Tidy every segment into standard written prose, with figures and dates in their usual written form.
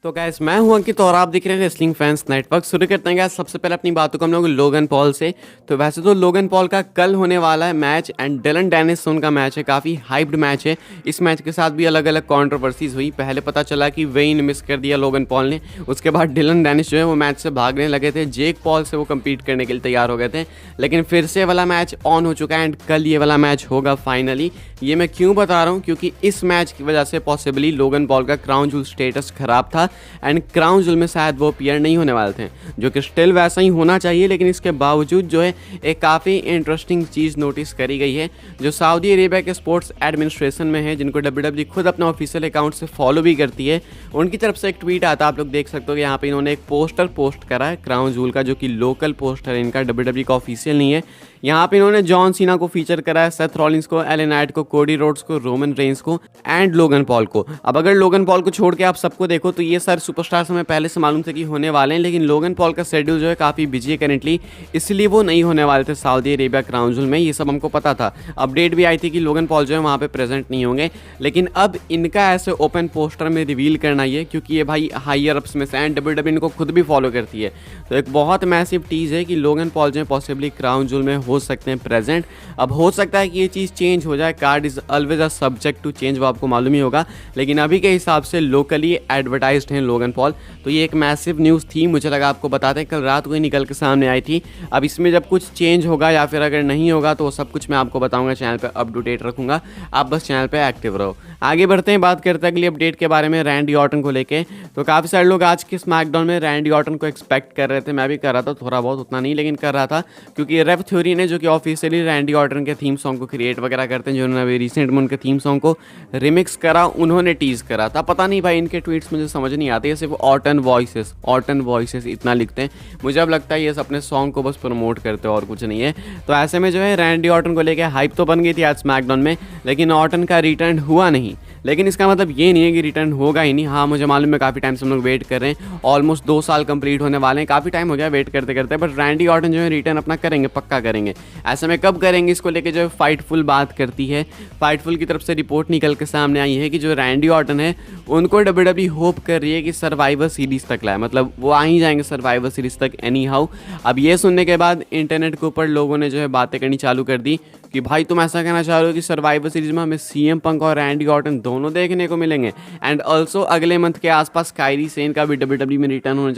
तो गाइस मैं हूं अंकित और आप देख रहे हैं रेसलिंग फैंस नेटवर्क। शुरू करते हैं गाइस सबसे पहले अपनी बातों को हम लोग लोगन पॉल से। तो वैसे तो लोगन पॉल का कल होने वाला है मैच एंड डिलन डेनिसन का मैच है, काफ़ी हाइप्ड मैच है। इस मैच के साथ भी अलग अलग कंट्रोवर्सीज हुई। पहले पता चला कि वेइन मिस कर दिया लोगन पॉल ने, उसके बाद डिलन डेनिस जो है वो मैच से भागने लगे थे, जेक पॉल से वो कम्पीट करने के लिए तैयार हो गए थे। लेकिन फिर से वाला मैच ऑन हो चुका है एंड कल ये वाला मैच होगा फाइनली। ये मैं क्यों बता रहा हूँ, क्योंकि इस मैच की वजह से पॉसिबली लोगन पॉल का क्राउन जूल स्टेटस खराब था एंड क्राउन जूल में शायद वो अपीयर नहीं होने वाले थे, जो कि स्टिल वैसा ही होना चाहिए। लेकिन इसके बावजूद जो है एक काफ़ी इंटरेस्टिंग चीज़ नोटिस करी गई है, जो सऊदी अरेबिया के स्पोर्ट्स एडमिनिस्ट्रेशन में है, जिनको डब्ल्यूडब्ल्यूई खुद अपना ऑफिशियल अकाउंट से फॉलो भी करती है। उनकी तरफ से एक ट्वीट आता है, आप लोग देख सकते हो कि यहाँ पे इन्होंने एक पोस्टर पोस्ट करा है क्राउन जूल का, जो कि लोकल पोस्टर है इनका, डब्ल्यूडब्ल्यूई का ऑफिशियल नहीं है। यहाँ पे इन्होंने जॉन सीना को फीचर करा है, सेथ रॉलिंस को, एलन नाइट को, कोडी रोड्स को, रोमन रेंस को एंड लोगन पॉल को। अब अगर लोगन पॉल को छोड़ के आप सबको देखो तो ये सारे सुपरस्टार्स हमें पहले से मालूम थे कि होने वाले हैं, लेकिन लोगन पॉल का शेड्यूल जो है काफ़ी बिजी है करेंटली, इसलिए वो नहीं होने वाले थे सऊदी अरेबिया क्राउन जूल में। ये सब हमको पता था, अपडेट भी आई थी कि लोगन पॉल जो है वहाँ पे प्रेजेंट नहीं होंगे। लेकिन अब इनका ऐसे ओपन पोस्टर में रिवील करना ये, क्योंकि ये भाई हायर अप्स में से एंड डब्ल्यूडब्ल्यूई इनको खुद भी फॉलो करती है, तो एक बहुत मैसिव टीज है कि लोगन पॉल जो है पॉसिबली क्राउन जूल में हो सकते हैं प्रेजेंट। अब हो सकता है कि ये चीज़ चेंज हो जाए, card is always a subject to change, वो आपको मालूम ही होगा। लेकिन अभी के हिसाब से लोकली एडवर्टाइज्ड हैं लोगन पॉल, तो ये एक मैसिव न्यूज़ थी, मुझे लगा आपको बताते हैं। कल रात को ही निकल के सामने आई थी। अब इसमें जब कुछ चेंज होगा या फिर अगर नहीं होगा तो सब कुछ मैं आपको बताऊंगा, चैनल पे अप टू डेट रखूंगा, आप बस चैनल पे एक्टिव रहो। आगे बढ़ते हैं, बात करते हैं अगली अपडेट के बारे में, रैंडी ऑर्टन को लेके। तो काफ़ी सारे लोग आज के स्मैकडाउन में रैंडी ऑर्टन को एक्सपेक्ट कर रहे थे, मैं भी कर रहा था थोड़ा बहुत, उतना नहीं लेकिन कर रहा था, क्योंकि रेव थ्योरी ने, जो कि ऑफिशियली रैंडी ऑर्टन के थीम सॉन्ग को क्रिएट वगैरह करते हैं, जिन्होंने अभी रिसेंट में उनके थीम सॉन्ग को रिमिक्स करा, उन्होंने टीज़ करा था। पता नहीं भाई इनके ट्वीट्स मुझे समझ नहीं आते, सिर्फ ऑर्टन वॉइसेस इतना लिखते हैं। मुझे अब लगता है ये अपने सॉन्ग को बस प्रमोट करते हैं और कुछ नहीं है। तो ऐसे में जो है रैंडी ऑर्टन को लेकर हाइप तो बन गई थी आज स्मैकडाउन में, लेकिन ऑर्टन का रिटर्न हुआ नहीं। लेकिन इसका मतलब ये नहीं है कि रिटर्न होगा ही नहीं। हाँ, मुझे मालूम है काफ़ी टाइम से हम लोग वेट कर रहे हैं, ऑलमोस्ट 2 साल कंप्लीट होने वाले हैं, काफ़ी टाइम हो गया वेट करते करते, बट रैंडी ऑर्टन जो है रिटर्न अपना करेंगे, पक्का करेंगे। ऐसे में कब करेंगे इसको लेके जो है फाइटफुल बात करती है। फाइटफुल की तरफ से रिपोर्ट निकल के सामने आई है कि जो रैंडी ऑर्टन है उनको डब्ल्यूडब्ल्यूई होप कर रही है कि सर्वाइवर सीरीज़ तक लाए, मतलब वो आ ही जाएंगे सर्वाइवर सीरीज़ तक एनी हाउ। अब ये सुनने के बाद इंटरनेट के ऊपर लोगों ने जो है बातें करनी चालू कर दी कि भाई तुम ऐसा कहना चाह रहे हो कि सर्वाइवर सीरीज में हमें सीएम पंक और रैंडी ऑर्टन दोनों देखने को मिलेंगे, एंड ऑल्सो अगले मंथ के आसपास कायरी सेन का भी डब्ल्यूडब्ल्यूई में रिटर्न हो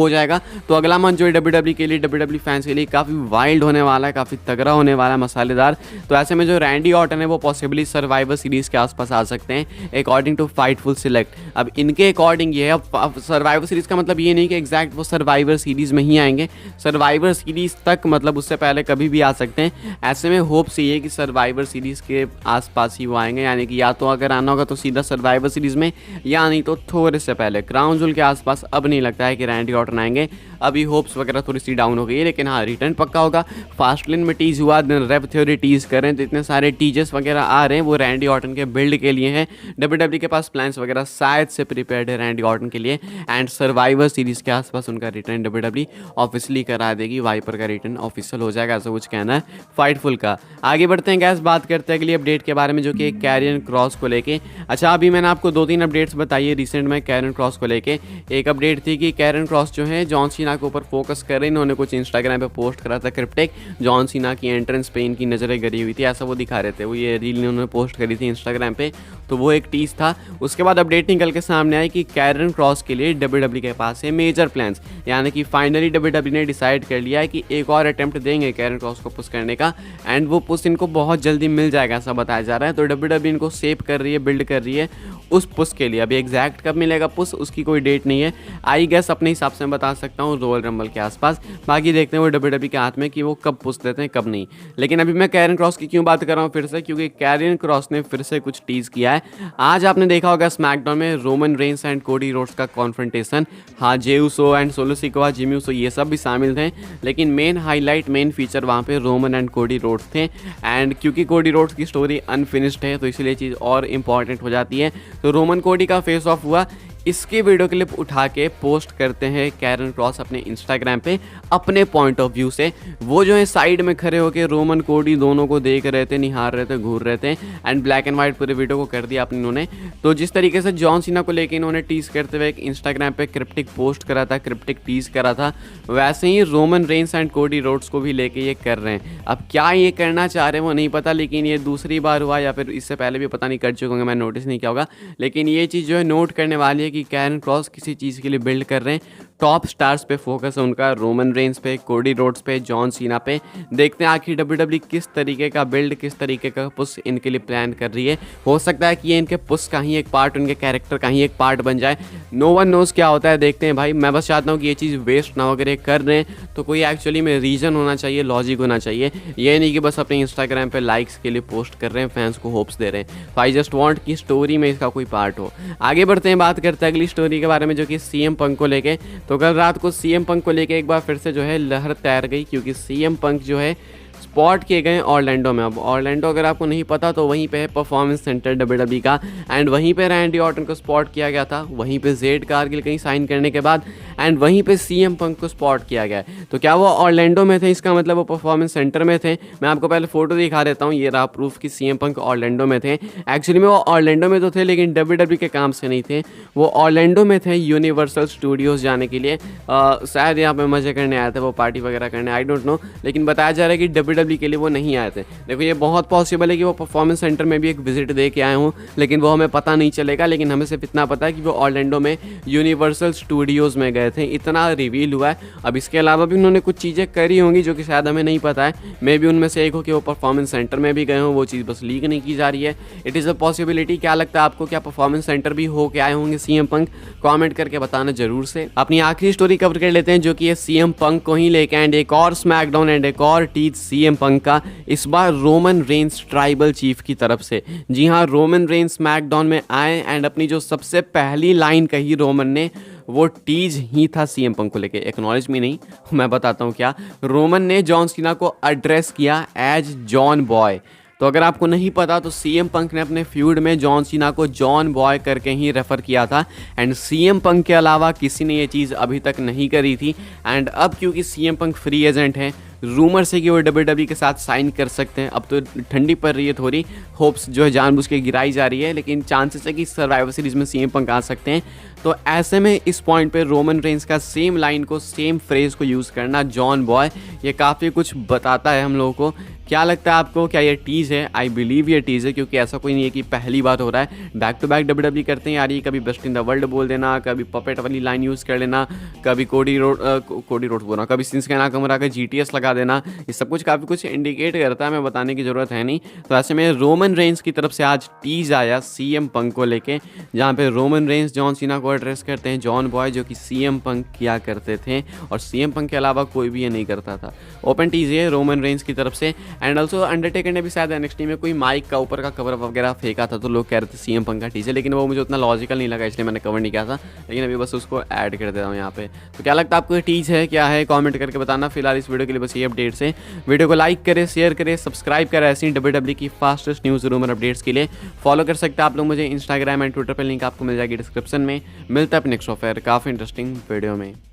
जाएगा। तो अगला मंथ जो है डब्ल्यूडब्ल्यूई के लिए, डब्ल्यूडब्ल्यूई फैंस के लिए काफ़ी वाइल्ड होने वाला है, काफ़ी तगड़ा होने वाला है, मसालेदार। तो ऐसे में जो रैंडी ऑर्टन है वो पॉसिबली सर्वाइवर सीरीज के आसपास आ सकते हैं अकॉर्डिंग टू फाइटफुल सिलेक्ट। अब इनके अकॉर्डिंग ये है, अब सर्वाइवर सीरीज का मतलब ये नहीं कि एग्जैक्ट वो सर्वाइवर सीरीज में ही आएंगे, सर्वाइवर सीरीज तक मतलब उससे पहले कभी भी आ सकते हैं। ऐसे में होप से ये कि सर्वाइवर सीरीज के आसपास ही वो आएंगे, यानी कि या तो अगर आना होगा तो सीधा सर्वाइवर सीरीज में, या नहीं तो थोड़े से पहले क्राउन जूल के आसपास। अब नहीं लगता है कि रैंडी ऑर्टन आएंगे, अभी होप्स वगैरह थोड़ी सी डाउन हो गई है, लेकिन हाँ रिटर्न पक्का होगा। फास्टलेन में टीज हुआ, रेव थ्योरी टीज कर रहे हैं, तो इतने सारे टीजेस वगैरह आ रहे हैं वो रैंडी ऑर्टन के बिल्ड के लिए हैं। डब्ल्यूडब्ल्यूई के पास प्लान्स वगैरह शायद से प्रिपेयर्ड है रैंडी ऑर्टन के लिए, एंड सर्वाइवर सीरीज के आसपास उनका रिटर्न डब्ल्यूडब्ल्यूई ऑफिशियली करा देगी। वाइपर का रिटर्न ऑफिशियल हो जाएगा, ऐसा कुछ कहना है फाइटफुल का। आगे बढ़ते हैं गैस, बात करते हैं अगली अपडेट के बारे में, जो कि कैरियन क्रॉस को लेके। अच्छा, अभी मैंने आपको 2-3 अपडेट्स बताई है रिसेंट में कैरियन क्रॉस को लेके। एक अपडेट थी कि कैरियन क्रॉस जो है जॉन सीना के ऊपर फोकस कर रहे हैं, इन्होंने कुछ इंस्टाग्राम पे पोस्ट करा था, क्रिप्टिक जॉन सीना की एंट्रेंस पे इनकी नज़रें गड़ी हुई थी, ऐसा वो दिखा रहे थे। वो ये रील इन्होंने पोस्ट करी थी इंस्टाग्राम पे, तो वो एक टीज था। उसके बाद अपडेट निकल के सामने आई कि कैरियन क्रॉस के लिए डब्ल्यूडब्ल्यूई के पास है मेजर प्लान्स, यानी कि फाइनली डब्ल्यूडब्ल्यूई ने डिसाइड कर लिया है कि एक और अटेम्प्ट देंगे कैरियन क्रॉस को पुश करने का, एंड वो पुश इनको बहुत जल्दी मिल जाएगा ऐसा बताया जा रहा है। तो डब्ल्यूडब्ल्यूई इनको सेव कर रही है, बिल्ड कर रही है उस पुश के लिए। अभी एग्जैक्ट कब मिलेगा पुश उसकी कोई डेट नहीं है, आई गेस अपने हिसाब से मैं बता सकता हूँ रॉयल रंबल के आसपास। बाकी देखते हैं वो डब्ल्यूडब्ल्यूई के हाथ में कि वो कब पुश देते हैं कब नहीं। लेकिन अभी मैं कैरियन क्रॉस की क्यों बात कर रहा हूँ फिर से, क्योंकि कैरियन क्रॉस ने फिर से कुछ टीज किया है। आज आपने देखा होगा स्मैकडाउन में Roman Reigns and Cody Rhodes का कॉन्फ्रंटेशन। हाँ, Jey Uso and Solo Sikoa, Jimmy Uso ये सब भी शामिल थे, लेकिन मेन हाईलाइट, मेन फीचर वहाँ पे रोमन एंड कोडी रोड्स थे। एंड क्योंकि कोडी रोड्स की स्टोरी अनफिनिश्ड है तो इसलिए चीज़ और इम्पॉर्टेंट हो जाती है। तो रोमन कोडी का फेस ऑफ हुआ, इसके वीडियो क्लिप उठा के पोस्ट करते हैं कैरन क्रॉस अपने इंस्टाग्राम पे अपने पॉइंट ऑफ व्यू से। वो जो है साइड में खड़े होकर रोमन कोडी दोनों को देख रहे थे, निहार रहे थे, घूर रहे थे एंड ब्लैक एंड व्हाइट पूरे वीडियो को कर दिया अपने इन्होंने। तो जिस तरीके से जॉन सीना को लेके इन्होंने टीज करते हुए एक इंस्टाग्राम पे क्रिप्टिक पोस्ट करा था, क्रिप्टिक टीज करा था, वैसे ही Roman Reigns and Cody Rhodes को भी लेके ये कर रहे हैं। अब क्या ये करना चाह रहे हैं वो नहीं पता, लेकिन ये दूसरी बार हुआ या फिर इससे पहले भी पता नहीं कर चुके होंगे, मैं नोटिस नहीं किया होगा। लेकिन ये चीज़ जो है नोट करने वाली है कि कैरन क्रॉस किसी चीज़ के लिए बिल्ड कर रहे हैं। टॉप स्टार्स पे फोकस है उनका, रोमन रेंस पे, कोडी रोड्स पे, जॉन सीना पे। देखते हैं आखिर WWE किस तरीके का बिल्ड, किस तरीके का पुश इनके लिए प्लान कर रही है। हो सकता है कि ये इनके पुश का ही एक पार्ट, उनके कैरेक्टर का ही एक पार्ट बन जाए। नो वन नोज़ क्या होता है, देखते हैं भाई। मैं बस चाहता हूँ कि ये चीज़ वेस्ट ना हो। अगर ये कर रहे हैं तो कोई एक्चुअली में रीज़न होना चाहिए, लॉजिक होना चाहिए। ये नहीं कि बस अपने इंस्टाग्राम पे लाइक्स के लिए पोस्ट कर रहे हैं, फैंस को होप्स दे रहे हैं। तो आई जस्ट वांट कि स्टोरी में इसका कोई पार्ट हो। आगे बढ़ते हैं, बात करते हैं अगली स्टोरी के बारे में जो कि CM पंक को लेके। तो कल रात को CM पंक को लेके एक बार फिर से जो है लहर तैर गई, क्योंकि CM पंक जो है स्पॉट किए गए ऑरलैंडो में। अब ऑरलैंडो अगर आपको नहीं पता तो वहीं पे है परफॉर्मेंस सेंटर WWE का, एंड वहीं पे रैंडी ऑर्टन को स्पॉट किया गया था, वहीं पे जेड कारगिल कहीं साइन करने के बाद, एंड वहीं पे CM पंक को स्पॉट किया गया है। तो क्या वो ऑरलैंडो में थे, इसका मतलब वो परफॉर्मेंस सेंटर में थे। मैं आपको पहले फोटो दिखा देता हूँ, ये रहा प्रूफ कि CM पंक ऑरलैंडो में थे। एक्चुअली में वो ऑरलैंडो में तो थे, लेकिन WWE के काम से नहीं थे। वो ऑरलैंडो में थे यूनिवर्सल स्टूडियोज़ जाने के लिए। शायद यहाँ पे मज़े करने आए थे, वो पार्टी वगैरह करने, आई डोंट नो। लेकिन बताया जा रहा है कि WWE के लिए वो नहीं आए थे। देखो ये बहुत पॉसिबल है कि वो परफॉर्मेंस सेंटर में भी एक विजिट दे के आए हों, लेकिन वो हमें पता नहीं चलेगा। लेकिन हमें सिर्फ इतना पता है कि वो ऑरलैंडो में यूनिवर्सल स्टूडियोज़ में गए थे, इतना रिवील हुआ है। अब इसके अलावा भी उन्होंने कुछ चीज़ें करी होंगी जो कि शायद हमें नहीं पता है। मे भी उनमें से एक हो कि वो परफॉर्मेंस सेंटर में भी गए हों, वो चीज़ बस लीक नहीं की जा रही है। It is a possibility. क्या लगता है आपको, क्या परफॉर्मेंस सेंटर भी हो के आए होंगे CM पंक? कमेंट करके बताना जरूर से। अपनी आखिरी स्टोरी कवर कर लेते हैं जो कि ये CM पंक को ही लेके, एंड एक और स्मैकडाउन एंड एक और टीज CM पंक का, इस बार रोमन रेंस ट्राइबल चीफ की तरफ से। जी हाँ, रोमन रेंस स्मैकडाउन में आए एंड अपनी जो सबसे पहली लाइन कही रोमन ने, वो टीज ही था CM पंक को लेके। एक्नॉलेज मी नहीं, मैं बताता हूँ क्या। रोमन ने जॉन सीना को एड्रेस किया एज जॉन बॉय। तो अगर आपको नहीं पता तो CM पंक ने अपने फ्यूड में जॉन सीना को जॉन बॉय करके ही रेफ़र किया था, एंड CM पंक के अलावा किसी ने ये चीज़ अभी तक नहीं करी थी। एंड अब क्योंकि CM पंक फ्री एजेंट है, रूमर्स है कि वो WWE के साथ साइन कर सकते हैं। अब तो ठंडी पड़ रही है थोड़ी, होप्स जो है जानबूझ के गिराई जा रही है, लेकिन चांसेस है कि सर्वाइवर सीरीज़ में CM पंक आ सकते हैं। तो ऐसे में इस पॉइंट पे रोमन रेंस का सेम लाइन को, सेम फ्रेज़ को यूज़ करना, जॉन बॉय, ये काफ़ी कुछ बताता है हम लोगों को। क्या लगता है आपको, क्या ये टीज़ है? आई बिलीव ये टीज़ है, क्योंकि ऐसा कोई नहीं है कि पहली बार हो रहा है। बैक टू बैक WWE करते हैं यार, ये कभी बेस्ट इन द वर्ल्ड बोल देना, कभी पपेट वाली लाइन यूज़ कर लेना, कभी कोडी रोड बोलना, कभी शिंसुके नाकामुरा का GTS लगा देना। ये सब कुछ काफ़ी कुछ इंडिकेट करता है, मैं बताने की ज़रूरत है नहीं। तो ऐसे में रोमन रेंस की तरफ से आज टीज़ आया CM पंक को लेके, जहाँ पे रोमन रेंस जॉन सीना को एड्रेस करते हैं जॉन बॉय, जो कि CM पंक किया करते थे, और CM पंक के अलावा कोई भी ये नहीं करता था। ओपन टीज़ है रोमन रेंस की तरफ से। एंड ऑल्सो अंडरटेकर ने भी शायद NXT में कोई माइक का ऊपर का कवर वगैरह फेंका था, तो लोग कह रहे थे CM पंक का टीज़ है, लेकिन वो मुझे उतना लॉजिकल नहीं लगा, इसलिए मैंने कवर नहीं किया था। लेकिन अभी बस उसको ऐड कर देता हूँ यहाँ पे। तो क्या लगता है आपको, टीज़ है क्या है, कमेंट करके बताना। फिलहाल इस वीडियो के लिए बस ये अपडेट्स है। वीडियो को लाइक करें, शेयर करें, सब्सक्राइब करें। ऐसी WWE की फास्टेस्ट न्यूज़ रूमर अपडेट्स के लिए फॉलो कर सकते हैं आप लोग मुझे इंस्टाग्राम एंड ट्विटर पर, लिंक आपको मिल जाएगी डिस्क्रिप्शन में। मिलता है अपने नेक्स्ट ऑफर काफ़ी इंटरेस्टिंग वीडियो में।